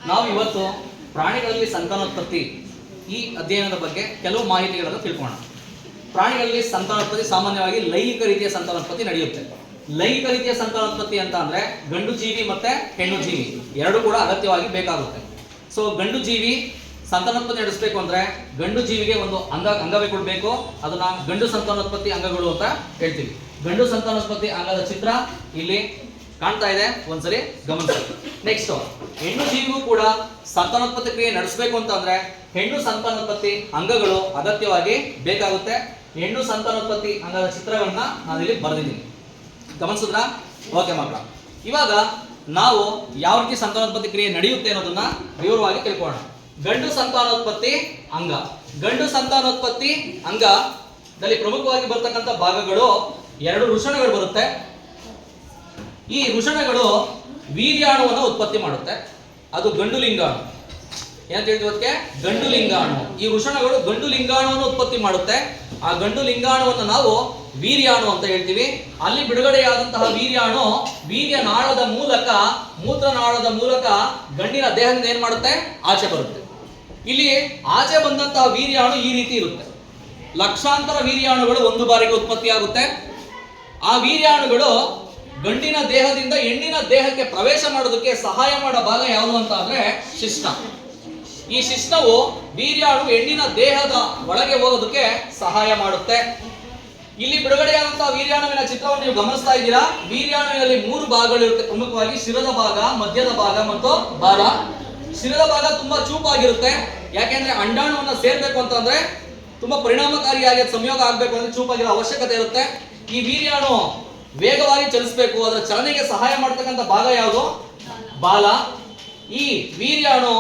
ನಾವು ಇವತ್ತು ಪ್ರಾಣಿಗಳಲ್ಲಿ ಸಂತಾನೋತ್ಪತ್ತಿ ಈ ಅಧ್ಯಯನದ ಬಗ್ಗೆ ಕೆಲವು ಮಾಹಿತಿಗಳನ್ನು ತಿಳ್ಕೋಣ. ಪ್ರಾಣಿಗಳಲ್ಲಿ ಸಂತಾನೋತ್ಪತ್ತಿ ಸಾಮಾನ್ಯವಾಗಿ ಲೈಂಗಿಕ ರೀತಿಯ ಸಂತಾನೋತ್ಪತ್ತಿ ನಡೆಯುತ್ತೆ. ಲೈಂಗಿಕ ರೀತಿಯ ಸಂತಾನೋತ್ಪತ್ತಿ ಅಂತ ಅಂದ್ರೆ ಗಂಡು ಜೀವಿ ಮತ್ತೆ ಹೆಣ್ಣು ಜೀವಿ ಎರಡು ಕೂಡ ಅಗತ್ಯವಾಗಿ ಬೇಕಾಗುತ್ತೆ. ಸೊ ಗಂಡು ಜೀವಿ ಸಂತಾನೋತ್ಪತ್ತಿ ನಡೆಸಬೇಕು ಅಂದ್ರೆ ಗಂಡು ಜೀವಿಗೆ ಒಂದು ಅಂಗವೇ ಕೊಡಬೇಕು. ಅದನ್ನ ಗಂಡು ಸಂತಾನೋತ್ಪತ್ತಿ ಅಂಗಗಳು ಅಂತ ಹೇಳ್ತೀವಿ. ಗಂಡು ಸಂತಾನೋತ್ಪತ್ತಿ ಅಂಗದ ಚಿತ್ರ ಇಲ್ಲಿ ಕಾಣ್ತಾ ಇದೆ, ಒಂದ್ಸರಿ ಗಮನಿಸಿ. ನೆಕ್ಸ್ಟ್, ಹೆಣ್ಣು ಜೀವಿಗೂ ಕೂಡ ಸಂತಾನೋತ್ಪತ್ತಿ ಕ್ರಿಯೆ ನಡೆಸಬೇಕು ಅಂತ ಅಂದ್ರೆ ಹೆಣ್ಣು ಸಂತಾನೋತ್ಪತ್ತಿ ಅಂಗಗಳು ಅಗತ್ಯವಾಗಿ ಬೇಕಾಗುತ್ತೆ. ಹೆಣ್ಣು ಸಂತಾನೋತ್ಪತ್ತಿ ಅಂಗದ ಚಿತ್ರಗಳನ್ನ ನಾನು ಇಲ್ಲಿ ಬರೆದಿದ್ದೀನಿ, ಗಮನಿಸಿದ್ರಾ? ಓಕೆ ಮಕ್ಕಳ, ಇವಾಗ ನಾವು ಯಾವ ರೀತಿ ಸಂತಾನೋತ್ಪತ್ತಿ ಕ್ರಿಯೆ ನಡೆಯುತ್ತೆ ಅನ್ನೋದನ್ನ ವಿವರವಾಗಿ ತಿಳ್ಕೊಳ್ಳೋಣ. ಗಂಡು ಸಂತಾನೋತ್ಪತ್ತಿ ಅಂಗ. ಗಂಡು ಸಂತಾನೋತ್ಪತ್ತಿ ಅಂಗದಲ್ಲಿ ಪ್ರಮುಖವಾಗಿ ಬರ್ತಕ್ಕಂಥ ಭಾಗಗಳು ಎರಡು ವೃಷಣಗಳು ಬರುತ್ತೆ. ಈ ವೃಷಣಗಳು ವೀರ್ಯಾಣುವನ್ನು ಉತ್ಪತ್ತಿ ಮಾಡುತ್ತೆ. ಅದು ಗಂಡು ಲಿಂಗಾಣು. ಏನಂತ ಹೇಳ್ತೀವಿ ಅದಕ್ಕೆ? ಗಂಡು ಲಿಂಗಾಣು. ಈ ವೃಷಣಗಳು ಗಂಡು ಲಿಂಗಾಣುವನ್ನು ಉತ್ಪತ್ತಿ ಮಾಡುತ್ತೆ. ಆ ಗಂಡು ಲಿಂಗಾಣುವನ್ನು ನಾವು ವೀರ್ಯಾಣು ಅಂತ ಹೇಳ್ತೀವಿ. ಅಲ್ಲಿ ಬಿಡುಗಡೆಯಾದಂತಹ ವೀರ್ಯಾಣು ವೀರ್ಯನಾಳದ ಮೂಲಕ, ಮೂತ್ರನಾಳದ ಮೂಲಕ ಗಂಡಿನ ದೇಹದಿಂದ ಏನ್ ಮಾಡುತ್ತೆ? ಆಚೆ ಬರುತ್ತೆ. ಇಲ್ಲಿ ಆಚೆ ಬಂದಂತಹ ವೀರ್ಯಾಣು ಈ ರೀತಿ ಇರುತ್ತೆ. ಲಕ್ಷಾಂತರ ವೀರ್ಯಾಣುಗಳು ಒಂದು ಬಾರಿಗೆ ಉತ್ಪತ್ತಿಯಾಗುತ್ತೆ. ಆ ವೀರ್ಯಾಣುಗಳು ಗಂಡಿನ ದೇಹದಿಂದ ಹೆಣ್ಣಿನ ದೇಹಕ್ಕೆ ಪ್ರವೇಶ ಮಾಡೋದಕ್ಕೆ ಸಹಾಯ ಮಾಡೋ ಭಾಗ ಯಾವುದು ಅಂತ ಅಂದ್ರೆ ಶಿಶ್ನ. ಈ ಶಿಶ್ನವು ವೀರ್ಯಾಣು ಹೆಣ್ಣಿನ ದೇಹದ ಒಳಗೆ ಹೋಗೋದಕ್ಕೆ ಸಹಾಯ ಮಾಡುತ್ತೆ. ಇಲ್ಲಿ ಬಿಡುಗಡೆಯಾದಂತಹ ವೀರ್ಯಾಣುವಿನ ಚಿತ್ರವನ್ನು ನೀವು ಗಮನಿಸ್ತಾ ಇದ್ದೀರಾ. ವೀರ್ಯಾಣುವಿನಲ್ಲಿ ಮೂರು ಭಾಗಗಳು ಇರುತ್ತೆ ಪ್ರಮುಖವಾಗಿ: ಶಿರದ ಭಾಗ, ಮಧ್ಯದ ಭಾಗ ಮತ್ತು ಬಾಲ. ಶಿರದ ಭಾಗ ತುಂಬಾ ಚೂಪಾಗಿರುತ್ತೆ. ಯಾಕೆಂದ್ರೆ ಅಂಡಾಣುವನ್ನ ಸೇರ್ಬೇಕು ಅಂತಂದ್ರೆ ತುಂಬಾ ಪರಿಣಾಮಕಾರಿಯಾಗಿ ಸಂಯೋಗ ಆಗ್ಬೇಕು ಅಂದ್ರೆ ಚೂಪಾಗಿರೋ ಅವಶ್ಯಕತೆ ಇರುತ್ತೆ. ಈ ವೀರ್ಯಾಣು ವೇಗವಾಗಿ ಚಲಿಸಬೇಕು, ಅದರ ಚಲನೆಗೆ ಸಹಾಯ ಮಾಡತಕ್ಕಂಥ ಭಾಗ ಯಾವುದು? ಬಾಲ. ಈ ವೀರ್ಯಾಣು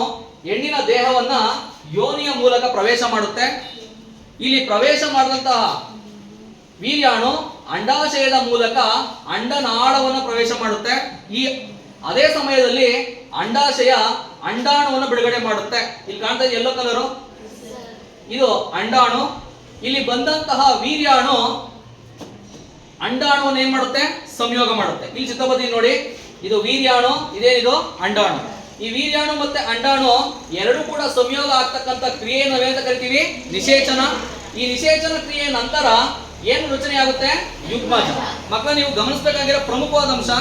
ಹೆಣ್ಣಿನ ದೇಹವನ್ನ ಯೋನಿಯ ಮೂಲಕ ಪ್ರವೇಶ ಮಾಡುತ್ತೆ. ಇಲ್ಲಿ ಪ್ರವೇಶ ಮಾಡಿದಂತಹ ವೀರ್ಯಾಣು ಅಂಡಾಶಯದ ಮೂಲಕ ಅಂಡನಾಳವನ್ನು ಪ್ರವೇಶ ಮಾಡುತ್ತೆ. ಈ ಅದೇ ಸಮಯದಲ್ಲಿ ಅಂಡಾಶಯ ಅಂಡಾಣುವನ್ನು ಬಿಡುಗಡೆ ಮಾಡುತ್ತೆ. ಇಲ್ಲಿ ಕಾಣ್ತಾ ಇದೆ ಯೆಲ್ಲೋ ಕಲರು, ಇದು ಅಂಡಾಣು. ಇಲ್ಲಿ ಬಂದಂತಹ ವೀರ್ಯಾಣು ಅಂಡಾಣುವನ್ನು ಏನ್ ಮಾಡುತ್ತೆ? ಸಂಯೋಗ ಮಾಡುತ್ತೆ. ಇಲ್ಲಿ ಚಿತ್ರಪತಿ ನೋಡಿ, ಇದು ವೀರ್ಯಾಣು, ಇದೇನಿದು ಅಂಡಾಣು. ಈ ವೀರ್ಯಾಣು ಮತ್ತೆ ಅಂಡಾಣು ಎರಡು ಕೂಡ ಸಂಯೋಗ ಆಗ್ತಕ್ಕಂಥ ಕ್ರಿಯೆ ನಾವೇಂತ ಕರಿತೀವಿ? ನಿಷೇಚನ. ಈ ನಿಷೇಚನ ಕ್ರಿಯೆಯ ನಂತರ ಏನು ರಚನೆ ಆಗುತ್ತೆ? ಯುಗ್ಮಜ. ಮಕ್ಕಳ, ನೀವು ಗಮನಿಸಬೇಕಾಗಿರೋ ಪ್ರಮುಖವಾದ ಅಂಶ,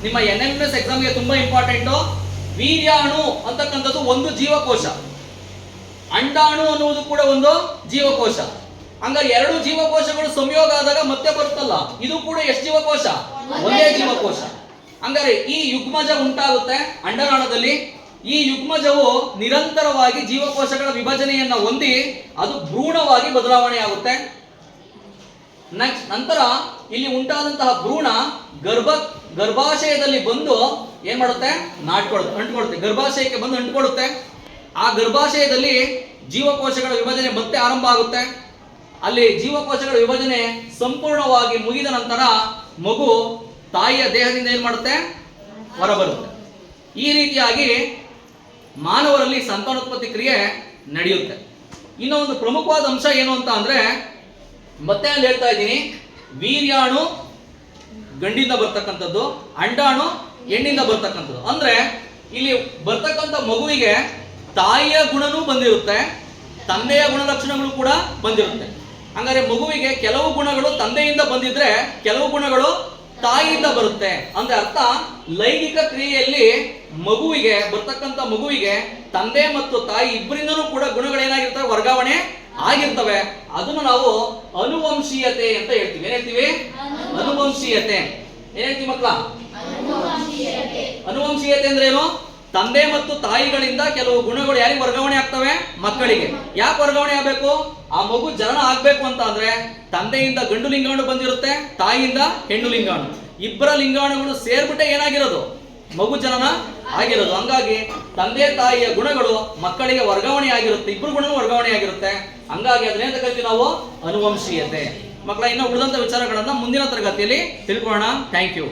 ನಿಮ್ಮ NMS ಎಕ್ಸಾಮ್ಗೆ ತುಂಬಾ ಇಂಪಾರ್ಟೆಂಟ್. ವೀರ್ಯಾಣು ಅಂತಕ್ಕಂಥದ್ದು ಒಂದು ಜೀವಕೋಶ, ಅಂಡಾಣು ಅನ್ನುವುದು ಕೂಡ ಒಂದು ಜೀವಕೋಶ. ಹಂಗಾರೆ ಎರಡು ಜೀವಕೋಶಗಳು ಸಂಯೋಗ ಆದಾಗ ಮತ್ತೆ ಬರುತ್ತಲ್ಲ, ಇದು ಕೂಡ ಎಷ್ಟು ಜೀವಕೋಶ? ಒಂದೇ ಜೀವಕೋಶ. ಹಂಗಾರೆ ಈ ಯುಗ್ಮಜ ಉಂಟಾಗುತ್ತೆ ಅಂಡನಾಳದಲ್ಲಿ. ಈ ಯುಗ್ಮಜವು ನಿರಂತರವಾಗಿ ಜೀವಕೋಶಗಳ ವಿಭಜನೆಯನ್ನ ಹೊಂದಿ ಅದು ಭ್ರೂಣವಾಗಿ ಬದಲಾವಣೆ ಆಗುತ್ತೆ. ನಂತರ ಇಲ್ಲಿ ಉಂಟಾದಂತಹ ಭ್ರೂಣ ಗರ್ಭಾಶಯದಲ್ಲಿ ಬಂದು ಏನ್ ಮಾಡುತ್ತೆ? ಅಂಟ್ಕೊಳುತ್ತೆ. ಗರ್ಭಾಶಯಕ್ಕೆ ಬಂದು ಅಂಟ್ಕೊಳುತ್ತೆ. ಆ ಗರ್ಭಾಶಯದಲ್ಲಿ ಜೀವಕೋಶಗಳ ವಿಭಜನೆ ಮತ್ತೆ ಆರಂಭ ಆಗುತ್ತೆ. ಅಲ್ಲಿ ಜೀವಕೋಶಗಳ ವಿಭಜನೆ ಸಂಪೂರ್ಣವಾಗಿ ಮುಗಿದ ನಂತರ ಮಗು ತಾಯಿಯ ದೇಹದಿಂದ ಏನ್ ಮಾಡುತ್ತೆ? ಹೊರಬರುತ್ತೆ. ಈ ರೀತಿಯಾಗಿ ಮಾನವರಲ್ಲಿ ಸಂತಾನೋತ್ಪತ್ತಿ ಕ್ರಿಯೆ ನಡೆಯುತ್ತೆ. ಇನ್ನೊಂದು ಪ್ರಮುಖವಾದ ಅಂಶ ಏನು ಅಂತ ಅಂದ್ರೆ, ಮತ್ತೆ ಅಲ್ಲಿ ಹೇಳ್ತಾ ಇದ್ದೀನಿ, ವೀರ್ಯಾಣು ಗಂಡಿಂದ ಬರ್ತಕ್ಕಂಥದ್ದು, ಅಂಡಾಣು ಹೆಣ್ಣಿಂದ ಬರ್ತಕ್ಕಂಥದ್ದು. ಅಂದ್ರೆ ಇಲ್ಲಿ ಬರ್ತಕ್ಕಂಥ ಮಗುವಿಗೆ ತಾಯಿಯ ಗುಣನೂ ಬಂದಿರುತ್ತೆ, ತಂದೆಯ ಗುಣಲಕ್ಷಣಗಳು ಕೂಡ ಬಂದಿರುತ್ತೆ. ಹಂಗಾರೆ ಮಗುವಿಗೆ ಕೆಲವು ಗುಣಗಳು ತಂದೆಯಿಂದ ಬಂದಿದ್ರೆ ಕೆಲವು ಗುಣಗಳು ತಾಯಿಯಿಂದ ಬರುತ್ತೆ. ಅಂದ್ರೆ ಅರ್ಥ, ಲೈಂಗಿಕ ಕ್ರಿಯೆಯಲ್ಲಿ ಮಗುವಿಗೆ ಬರ್ತಕ್ಕಂಥ ಮಗುವಿಗೆ ತಂದೆ ಮತ್ತು ತಾಯಿ ಇಬ್ಬರಿಂದನೂ ಕೂಡ ಗುಣಗಳೇನಾಗಿರ್ತವೆ? ವರ್ಗಾವಣೆ ಆಗಿರ್ತವೆ. ಅದನ್ನು ನಾವು ಅನುವಂಶೀಯತೆ ಅಂತ ಹೇಳ್ತೀವಿ. ಏನ್ ಹೇಳ್ತೀವಿ? ಅನುವಂಶೀಯತೆ. ಏನ್ ಹೇಳ್ತೀವಿ ಮಕ್ಕಳ? ಅನುವಂಶೀಯತೆ ಅಂದ್ರೆ ಏನು? ತಂದೆ ಮತ್ತು ತಾಯಿಗಳಿಂದ ಕೆಲವು ಗುಣಗಳು ಯಾರಿಗೆ ವರ್ಗಾವಣೆ ಆಗ್ತವೆ? ಮಕ್ಕಳಿಗೆ. ಯಾಕೆ ವರ್ಗಾವಣೆ ಆಗಬೇಕು? ಆ ಮಗು ಜನನ ಆಗ್ಬೇಕು ಅಂತ ಅಂದ್ರೆ ತಂದೆಯಿಂದ ಗಂಡು ಲಿಂಗಾಣು ಬಂದಿರುತ್ತೆ, ತಾಯಿಯಿಂದ ಹೆಣ್ಣು ಲಿಂಗಾಣು. ಇಬ್ಬರ ಲಿಂಗಾಣುಗಳು ಸೇರ್ಬಿಟ್ಟೆ ಏನಾಗಿರೋದು? ಮಗು ಜನನ ಆಗಿರೋದು. ಹಂಗಾಗಿ ತಂದೆ ತಾಯಿಯ ಗುಣಗಳು ಮಕ್ಕಳಿಗೆ ವರ್ಗಾವಣೆ ಆಗಿರುತ್ತೆ, ಇಬ್ಬರು ಗುಣನೂ ವರ್ಗಾವಣೆ ಆಗಿರುತ್ತೆ. ಹಂಗಾಗಿ ಅದನ್ನೇಂತ ಕರಿತೀವಿ ನಾವು? ಅನುವಂಶೀಯತೆ. ಮಕ್ಕಳ, ಇನ್ನು ಉಳಿದಂತ ವಿಚಾರಗಳನ್ನ ಮುಂದಿನ ತರಗತಿಯಲ್ಲಿ ತಿಳ್ಕೊಳ್ಳೋಣ. Thank you.